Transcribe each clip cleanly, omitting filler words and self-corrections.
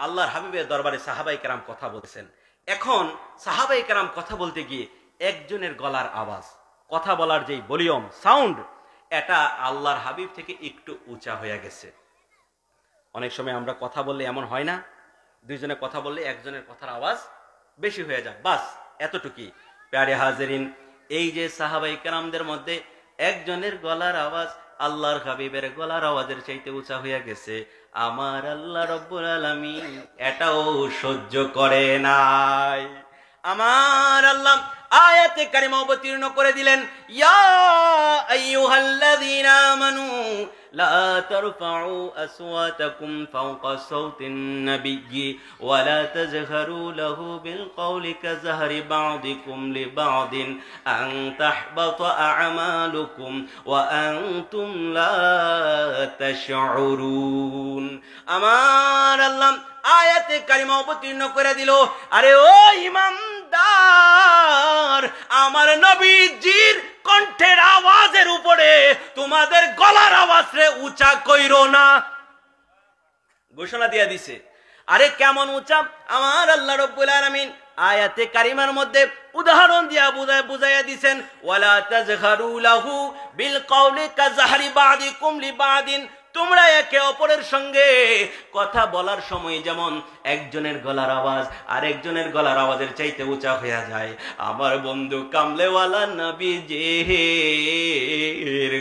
আল্লাহর হাবিবের দরবারে সাহাবাই কেরাম কথা বলছেন। এখন সাহাবাই কেরাম কথা বলতে গিয়ে একজনের গলার আওয়াজ, কথা বলার যেই ভলিউম সাউন্ড, এটা আল্লাহর হাবিব থেকে একটু উঁচা হয়ে গেছে। অনেক সময় আমরা কথা বললে এমন হয় না, দুইজনে কথা বললে একজনের কথার আওয়াজ বেশি হয়ে যায়, বাস এতটুকুই। প্যারে হাজিরিন, এই যে সাহাবাই কেরামদের মধ্যে একজনের গলার আওয়াজ আল্লাহর হাবিবের গলার আওয়াজের চাইতে উঁচা হয়ে গেছে, আমার আল্লাহ রব্বুল আলামিন এটাও সহ্য করে নাই। আমার আল্লাহ আয়াতে কারিমা অবতীর্ণ করে দিলেন, ইয়া আইয়ুহাল্লাযীনা আমানু লা তারফাউ আসওয়াতাকুম ফাওকা সাওতিন নাবিয়্যি ওয়া লা তাজহারু লাহু বিল কওলি কাজহারি বা'দিকুম লিবা'দিন আন তাহবাতা আ'মালুকুম ওয়া আনতুম লা তাশউরুন। আমার আল্লাহ আয়াতে কারিমা অবতীর্ণ করে দিল, আরে ও ইমানদার, আমার নবীজির কণ্ঠের আওয়াজের উপরে তোমাদের গলার আওয়াজে উঁচা কইরো না। ঘোষণা দিয়া দিছে। আরে কেমন উঁচা? আমার আল্লাহ রাব্বুল আলামিন আয়াতে কারিমার মধ্যে উদাহরণ দিয়া বুঝাইয়া দিছেন, ওয়ালা তাজহারু লাহু বিল কওলি কাজহারি বা'দিকুম লিবা'দিন। তোমরা একে অপরের সঙ্গে কথা বলার সময় যেমন একজনের গলার আওয়াজ আর একজনের গলার আওয়াজের চাইতে উঁচা হয়ে যায়, আমার বন্ধু কামলেওয়ালা নবীজির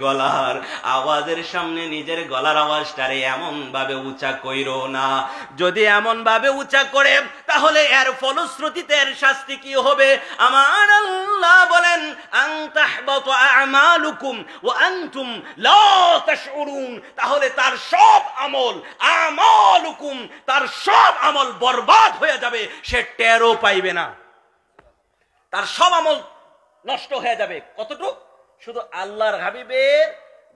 গলার আওয়াজের সামনে নিজের গলার আওয়াজটারে এমন ভাবে উঁচা কইরো না। যদি এমন ভাবে উঁচা করে তাহলে এর ফলশ্রুতিতে এর শাস্তি কি হবে? আমার আল্লাহ বলেন, আন তাহবাতু আ'মালুকুম ওয়া আনতুম লা তাশউরুন। তাহলে তার সব আমল, আমালুকুম, তার সব আমল বরবাদ হয়ে যাবে, সে টেরও পাইবে না, তার সব আমল নষ্ট হয়ে যাবে। কতটুকু? শুধু আল্লাহর হাবিবের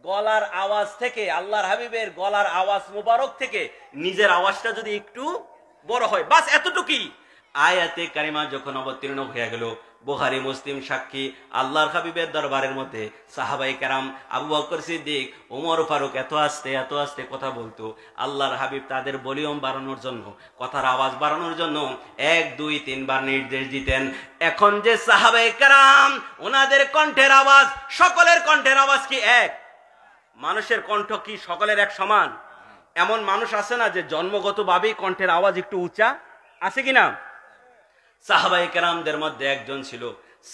গলার আওয়াজ থেকে, আল্লাহর হাবিবের গলার আওয়াজ মুবারক থেকে নিজের আওয়াজটা যদি একটু বড় হয়, বাস এতটুকুই। আয়াতে কারিমা যখন অবতীর্ণ হয়ে গেল, বুখারী মুসলিম সাক্ষী, আল্লাহর হাবিবের দরবারের মধ্যে সাহাবায়ে কেরাম আবু বকর সিদ্দিক, ওমর ফারুক এত আস্তে কথা বলতো। আল্লাহর হাবিব তাদের ভলিউম বাড়ানোর জন্য, কথার আওয়াজ বাড়ানোর জন্য 1, 2, 3 বার নির্দেশ দিতেন। এখন যে সাহাবায়ে কেরাম, ওনাদের কণ্ঠের আওয়াজ, সকলের কণ্ঠের আওয়াজ কি এক? মানুষের কণ্ঠ কি সকলের এক সমান? এমন মানুষ আছে না যে জন্মগতভাবেই কণ্ঠের আওয়াজ একটু উঁচা? আছে কিনা? সাহাবায়ে কেরামদের মধ্যে একজন ছিল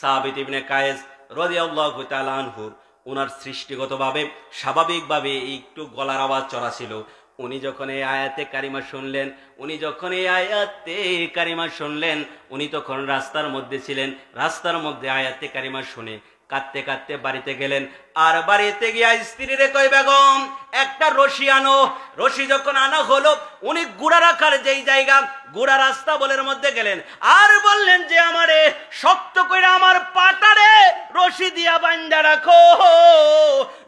সাবিত ইবনে কায়েস রাদিয়াল্লাহু তাআলা আনহু। ওনার সৃষ্টিগতভাবে স্বাভাবিকভাবে একটু গলার আওয়াজ চড়া ছিল। উনি যখন এই আয়াতে কারিমা শুনলেন, উনি তখন রাস্তার মধ্যে ছিলেন। রাস্তার মধ্যে আয়াতে কারিমা শুনে কাঁদতে কাঁদতে বাড়িতে গেলেন। আর বাড়িতে গিয়া স্ত্রীরে কই, বেগম একটা রশি আনো। রশি যখন আনা হলো, উনি গুড়া রাখার যেই জায়গা, গুড়া রাস্তা বলের মধ্যে গেলেন আর বললেন যে আমারে শক্ত করে আমার পাটারে রশি দিয়া বাঁধা রাখো,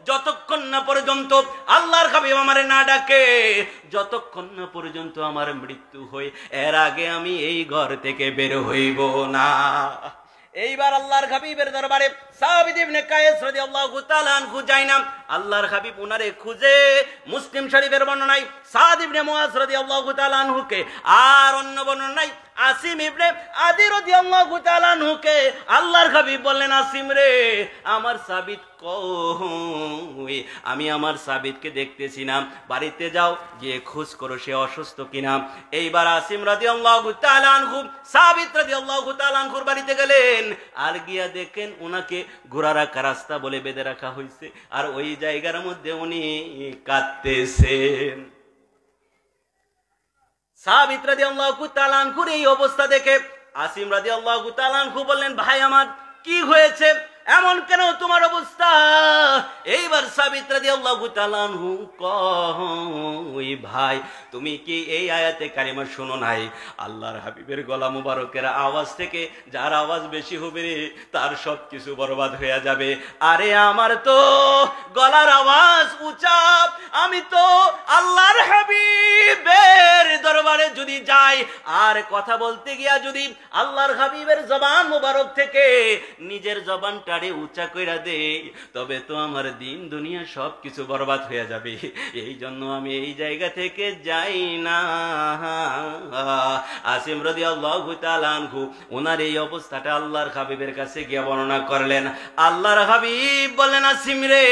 যতক্ষণ না পর্যন্ত আল্লাহর হাবিব আমারে না ডাকে, যতক্ষণ না পর্যন্ত আমার মৃত্যু হয়, এর আগে আমি এই ঘর থেকে বের হইব না। এইবার আল্লাহর হাবিবের দরবারে সাবিত ইবনে কায়েস রাদিয়াল্লাহু তাআলা আনহু যায় না। আল্লাহর হাবিব উনারে খুঁজে মুসলিম শরীফের বর্ণনায় সাদ ইবনে মুআজ রাদিয়াল্লাহু তাআলা আনহুকে, আর অন্য বর্ণনায় আসিম ইবনে আদি রাদিয়াল্লাহু তাআলা আনহুকে আল্লাহর হাবিব বললেন, আসিম রে, আমার সাবিত কই? আমি আমার সাবিতকে দেখতেছি না, বাড়িতে যাও, গিয়ে খোঁজ করো সে অসুস্থ কিনা। এইবার আসিম রাদিয়াল্লাহু তাআলা আনহু সাবিত রাদিয়াল্লাহু তাআলা আনহুর বাড়িতে গেলেন, আর গিয়া দেখেন উনাকে ঘোড়া রাখা রাস্তা বলে বেঁধে রাখা হয়েছে, আর ওই জায়গার মধ্যে উনি কাঁদতেছেন। সাবিত রাদিয়াল্লাহু তাআলা আনহুর এই অবস্থা দেখে আসিম রাদিয়াল্লাহু তাআলা আনহু বললেন, ভাই আমার কি হয়েছে, এমন কেন তোমার অবস্থা? এইবার সাবিত রাদিয়াল্লাহু তাআলা আনহু কই, ভাই তুমি কি এই আয়াতে কারিমা শুনো নাই? আল্লাহর হাবিবের গলা মুবারকের আওয়াজ থেকে যার আওয়াজ বেশি হবে তার সব কিছু বরবাদ হয়ে যাবে। আরে আমার তো গলার আওয়াজ উঁচা, আমি তো আল্লাহর হাবিবের দরবারে যদি যাই আর কথা বলতে গিয়া যদি আল্লাহর হাবিবের জবান মুবারক থেকে নিজের জবানটা উঁচা কইরা দে, তবে তো আমার দিন দুনিয়া সবকিছু বরবাদ হয়ে যাবে। এই জন্য আমি এই জায়গা থেকে যাই না। আসিম রাদিয়াল্লাহু তাআলা আনহু ওনার এই অবস্থাটা আল্লাহর হাবিবের কাছে গিয়া বর্ণনা করলেন। আল্লাহর হাবিব বললেন, আসিম রে,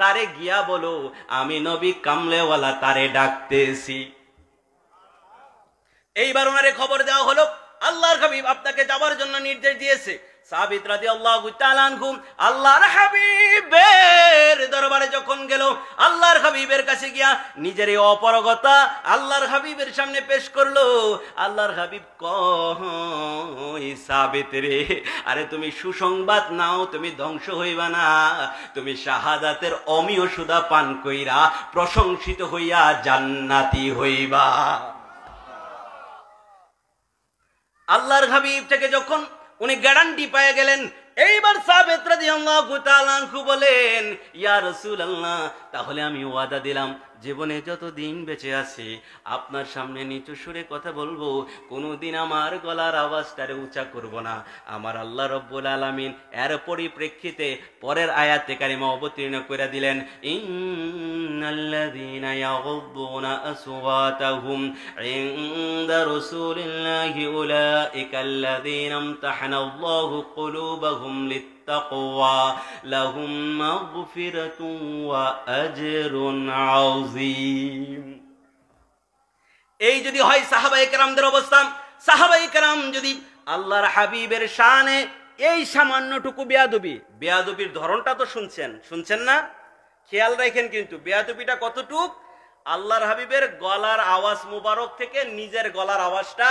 তারে গিয়া বলো আমি নবী কামলেওয়ালা তারে ডাকতেছি। এইবার ওনারে খবর দেওয়া হলো আল্লাহর হাবিব আপনাকে যাওয়ার জন্য নির্দেশ দিয়েছে। সাবিত রাদিয়াল্লাহু তাআলা আনহু আল্লাহর হাবিবের দরবারে যখন গেল, আল্লাহর হাবিবের কাছে গিয়া নিজের এই অপারগতা আল্লাহর হাবিবের সামনে পেশ করলো। আল্লাহর হাবিব কই সাবিত রে, আরে তুমি সুসংবাদ নাও, তুমি ধ্বংস হইবা না, তুমি শাহাদাতের অমীয় সুধা পান কইরা প্রশংসিত হইয়া জান্নাতি হইবা। আল্লাহর হাবিব থেকে যখন উনি গ্যারান্টি পেয়ে গেলেন, এইবার সাবিত রাদিয়াল্লাহু তাআলা আনহু বলেন, ইয়া রাসূলুল্লাহ, তাহলে আমি ওয়াদা দিলাম জীবনে যত দিন বেঁচে আছি আপনার সামনে নিচু সুরে কথা বলবো, কোনোদিন আমার গলার আওয়াজটারে উঁচা করব না। আমার আল্লাহ রব্বুল আলামিন এর পরিপ্রেক্ষিতে পরের আয়াতে কারিমা অবতীর্ণ করে দিলেন, ইন্নাল্লাযীনা ইয়াগুদ্দুনা আসওয়াতাহুম ইনদা রাসূলিল্লাহি উলাইকাল্লাযীনা ইমতাহানাল্লাহু কুলুবাহুম লিত্তাকওয়া লাহুম মাগফিরাতুন ওয়া আজরুন আযীম। এই যদি হয় সাহাবায়ে কেরামদের অবস্থা, সাহাবায়ে কেরাম যদি আল্লাহর হাবিবের শানে এই সামান্যটুকু বেয়াদবির ধরনটা তো শুনছেন না? খেয়াল রাখেন কিন্তু বেয়াদবিটা কতটুক। আল্লাহর হাবিবের গলার আওয়াজ মুবারক থেকে নিজের গলার আওয়াজটা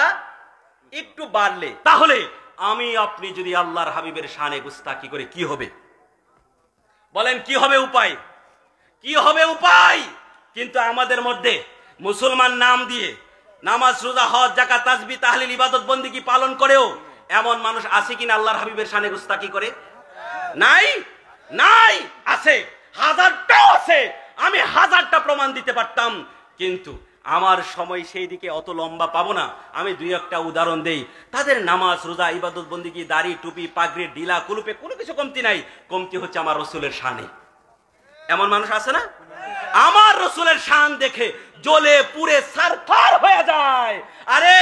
একটু বাড়লে, তাহলে আমি আপনি যদি আল্লাহর হাবিবের শানে গুস্তাখি করে কি হবে বলেন? কি হবে উপায়? কি হবে উপায়? কিন্তু আমাদের মধ্যে মুসলমান নাম দিয়ে নামাজ, রোজা, হজ, যাকাত, তাসবিহ, তাহলিল, ইবাদত, বন্দেগী পালন করেও এমন মানুষ আছে কিনা আল্লাহর হাবিবের শানে গুস্তাখি করে? নাই, নাই, আছে, হাজারটাও আছে। আমি হাজারটা প্রমাণ দিতে পারতাম, কিন্তু আমার সময় সেই দিকে অত লম্বা পাবো না। আমি দুই একটা উদাহরণ দেই। তাদের নামাজ, রোজা, ইবাদত, বন্দেগী, দাড়ি, টুপি, পাগড়ি, ঢিলা, কুলুপে কোনো কিছু কমতি নাই। কমতি হচ্ছে আমার রসুলের শানে। এমন মানুষ আছে না? আমার রসুলের শান দেখে জ্বলে পুড়ে ছারখার হয়ে যায়। আরে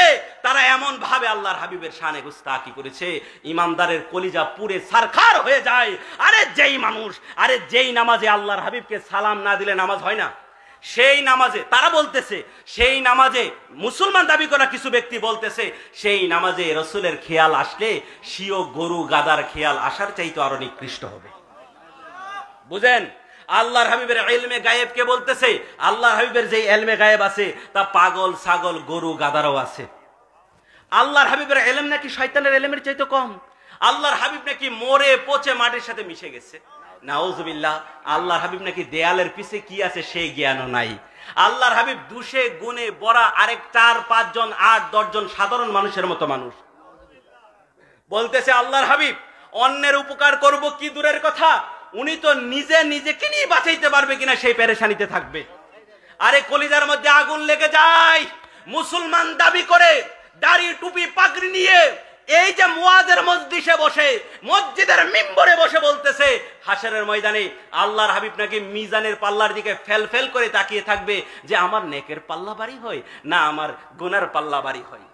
তারা এমন ভাবে আল্লাহর হাবিবের শানে গুস্তাখি করেছে, ইমানদারের কলিজা পুড়ে ছারখার হয়ে যায়। আরে যেই নামাজে আল্লাহর হাবিবকে সালাম না দিলে নামাজ হয় না, সেই নামাজে তারা বলতেছে, সেই নামাজে মুসলমান দাবি করা কিছু ব্যক্তি বলতেছে, সেই নামাজে রসুলের খেয়াল আসলে শিও গরু গাদার খেয়াল আসার চাইতে আরো নিকৃষ্ট হবে। বুঝেন? আল্লাহর হাবিবের ইলমে গায়েব কে বলতেছে? আল্লাহর হাবিবের যে ইলমে গায়েব আছে তা পাগল, ছাগল, গরু, গাদারও আছে। আল্লাহর হাবিবের ইলম নাকি শয়তানের ইলমের চাইতে কম। আল্লাহর হাবিব নাকি মরে পচে মাটির সাথে মিশে গেছে। নাউজুবিল্লাহ। আল্লাহর হাবিব নাকি দেয়ালের পিছে কি আছে সেই জ্ঞানও নাই। আল্লাহর হাবিব দুষে গুণে বড়া আরেক 4, 5 জন, 8, 10 জন সাধারণ মানুষের মতো মানুষ। বলতেছে আল্লাহর হাবিব অন্যের উপকার করব কি দূরের কথা, উনি তো নিজেকে নিয়ে বাঁচাইতে পারবে কিনা সেই পেরেশানিতে থাকবে। আরে কলিজার মধ্যে আগুন লেগে যায়। মুসলমান দাবি করে দাড়ি, টুপি, পাগড়ি নিয়ে এই যে মুয়াজের মজলিসে বসে, মসজিদের মিম্বরে বসে বলতেছে হাসরের ময়দানে আল্লাহর হাবিব নাকি মিজানের পাল্লার দিকে ফেল করে তাকিয়ে থাকবে যে আমার নেকের পাল্লা বাড়ি হয় না আমার গুনার পাল্লা বাড়ি হয়।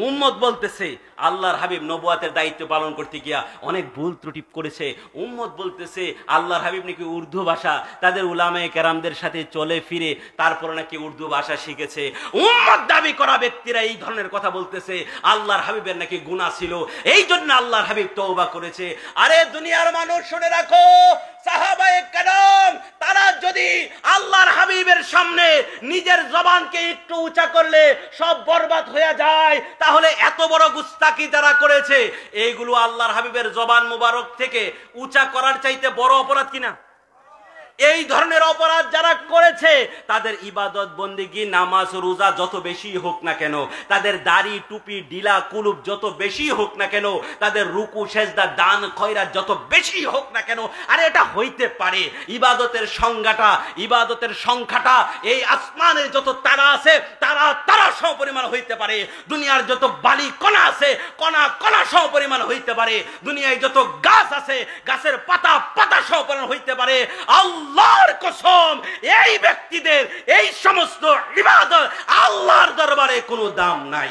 উম্মত বলতেছে আল্লাহর হাবিব নবুয়াতের দায়িত্ব পালন করতে গিয়া অনেক ভুল ত্রুটি করেছে। উম্মত বলতেছে আল্লাহর হাবিব নাকি উর্দু ভাষা তাদের উলামায়ে কেরামদের সাথে চলে ফিরে তারপর নাকি উর্দু ভাষা শিখেছে। উম্মত দাবি করা ব্যক্তিরা এই ধরনের কথা বলতেছে আল্লাহর হাবিবের নাকি গুনাহ ছিল, এই জন্য আল্লাহর হাবিব তওবা করেছে। আরে দুনিয়ার মানুষ শুনে রাখো, সাহাবায়ে কেরাম তারা যদি আল্লাহর হাবিবের সামনে নিজের জবানকে একটু উঁচা করলে সব বরবাদ হয়ে যায়, তাহলে এত বড় গুস্তাকি যারা করেছে এইগুলো আল্লাহর হাবিবের জবান মুবারক থেকে উঁচা করার চাইতে বড় অপরাধ কিনা? এই ধরনের অপরাধ যারা করেছে তাদের ইবাদত, বন্দেগী, নামাজ, রোজা যত বেশি হোক না কেন, তাদের দাড়ি, টুপি, ডিলা, কুলুপ যত বেশি হোক না কেন, তাদের রুকু, সেজদা, দান, খয়রাত যত বেশি হোক না কেন, আরে এটা হইতে পারে ইবাদতের সংখ্যাটা এই আসমানের যত তারা আছে তারা সমপরিমাণ হইতে পারে, দুনিয়ার যত বালি কণা আছে কণা সমপরিমাণ হইতে পারে, দুনিয়ায় যত গাছ আছে গাছের পাতা সমপরিমাণ হইতে পারে। আল্লাহর কসম এই ব্যক্তিদের এই সমস্ত ইবাদত আল্লাহর দরবারে কোনো দাম নাই।